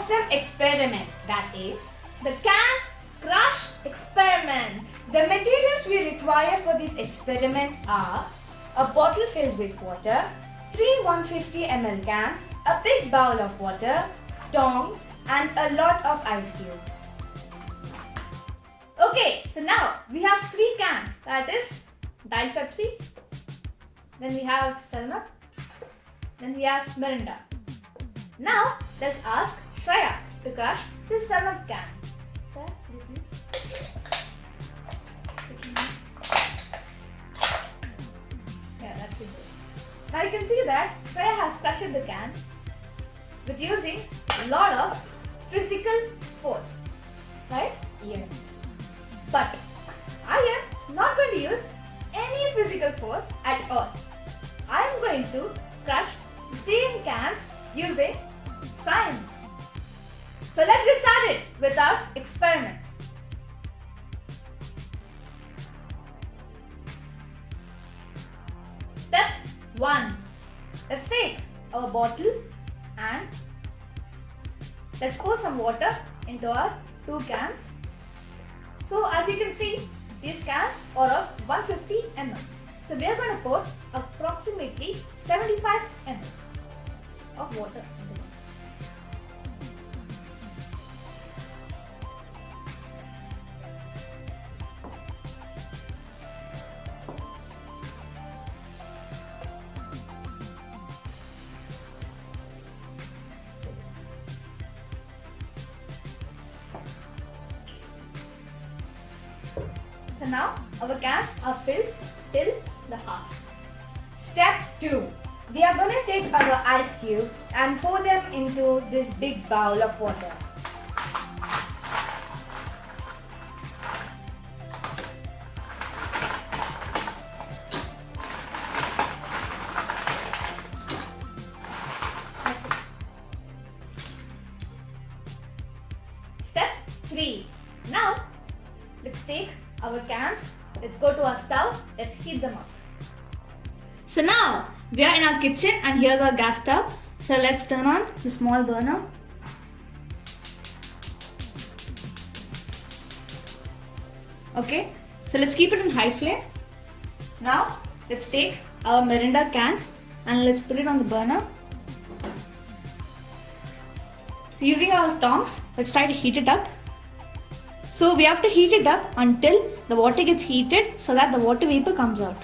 awesome experiment, that is the can crush experiment. the materials we require for this experiment are a bottle filled with water, 3 150 ml cans, a big bowl of water, tongs and a lot of ice cubes. Okay, so now we have 3 cans, that is Diet Pepsi, then we have 7-Up, then we have Mirinda. Now let's ask Shreya to crush this 7-Up can. Yeah, that's it. Now you can see that Shreya has crushed the can with using a lot of physical force, right? Yes. But I am not going to use any physical force at all. I am going to crush the same cans using science. So let's get started with our experiment. Step 1. Let's take our bottle and let's pour some water into our 2 cans. So as you can see, these cans are of 150 ml. So we are going to pour approximately 75 ml of water into them. So now our cans are filled till the half. Step 2. We are going to take our ice cubes and pour them into this big bowl of water. Step 3. Now let's take our cans, let's go to our stove, let's heat them up. So now we are in our kitchen and here's our gas stove. So let's turn on the small burner. Okay, so let's keep it in high flame. Now let's take our Mirinda can and let's put it on the burner. So using our tongs, let's try to heat it up. So we have to heat it up until the water gets heated so that the water vapor comes out.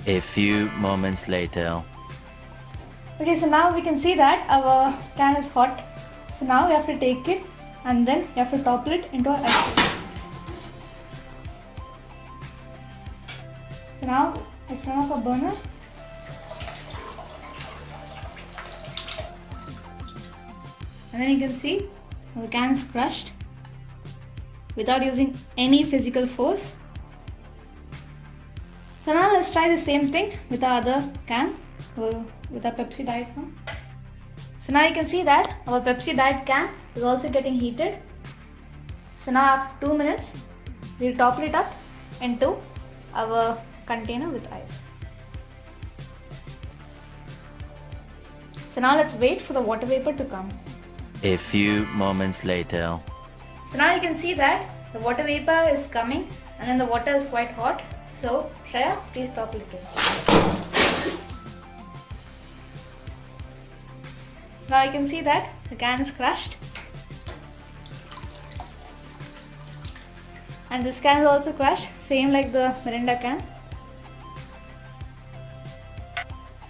A few moments later. Okay, so now we can see that our can is hot. So now we have to take it and then you have to topple it into our ice cream. So now let's turn off our burner. And then you can see the can is crushed without using any physical force. So now let's try the same thing with our other can, with our Pepsi Diet one. So now you can see that our Pepsi Diet can is also getting heated. So now after 2 minutes, we'll topple it up into our container with ice. So now let's wait for the water vapor to come. A few moments later. So now you can see that the water vapor is coming and then the water is quite hot. So Shreya, please topple it in. Now you can see that the can is crushed. And this can is also crushed, same like the Mirinda can.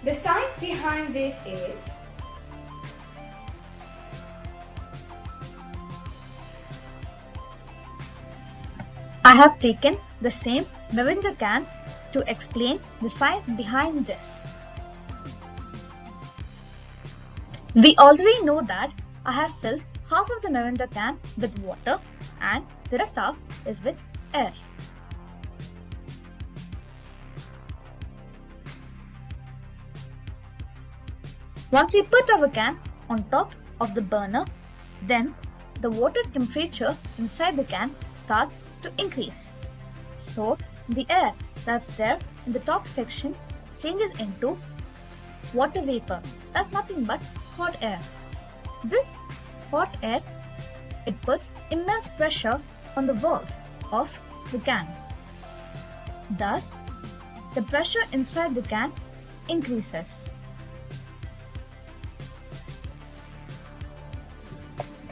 The science behind this is I have taken the same Mirinda can to explain the science behind this. We already know that I have filled half of the Mirinda can with water and the rest half is with air. Once we put our can on top of the burner, then the water temperature inside the can starts to increase. So the air that's there in the top section changes into water vapor. That's nothing but hot air. This hot air, it puts immense pressure on the walls of the can. Thus, the pressure inside the can increases.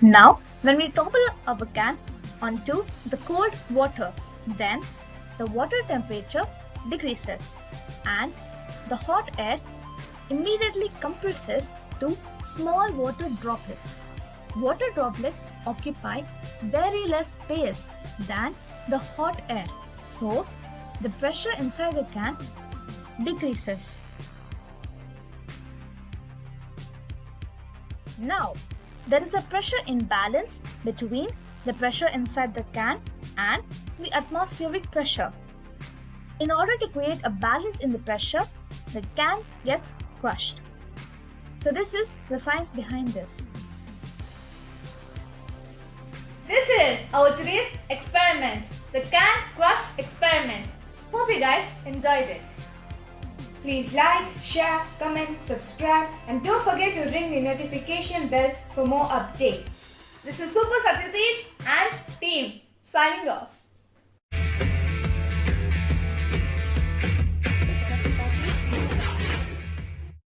Now, when we topple our can onto the cold water, then the water temperature decreases and the hot air immediately compresses to small water droplets. Water droplets occupy very less space than the hot air, so the pressure inside the can decreases. Now, there is a pressure imbalance between the pressure inside the can and the atmospheric pressure. In order to create a balance in the pressure, the can gets crushed. So this is the science behind this. This is our today's experiment, the can crush experiment. Hope you guys enjoyed it. Please like, share, comment, subscribe, and don't forget to ring the notification bell for more updates. This is Super Satyatej and team signing off.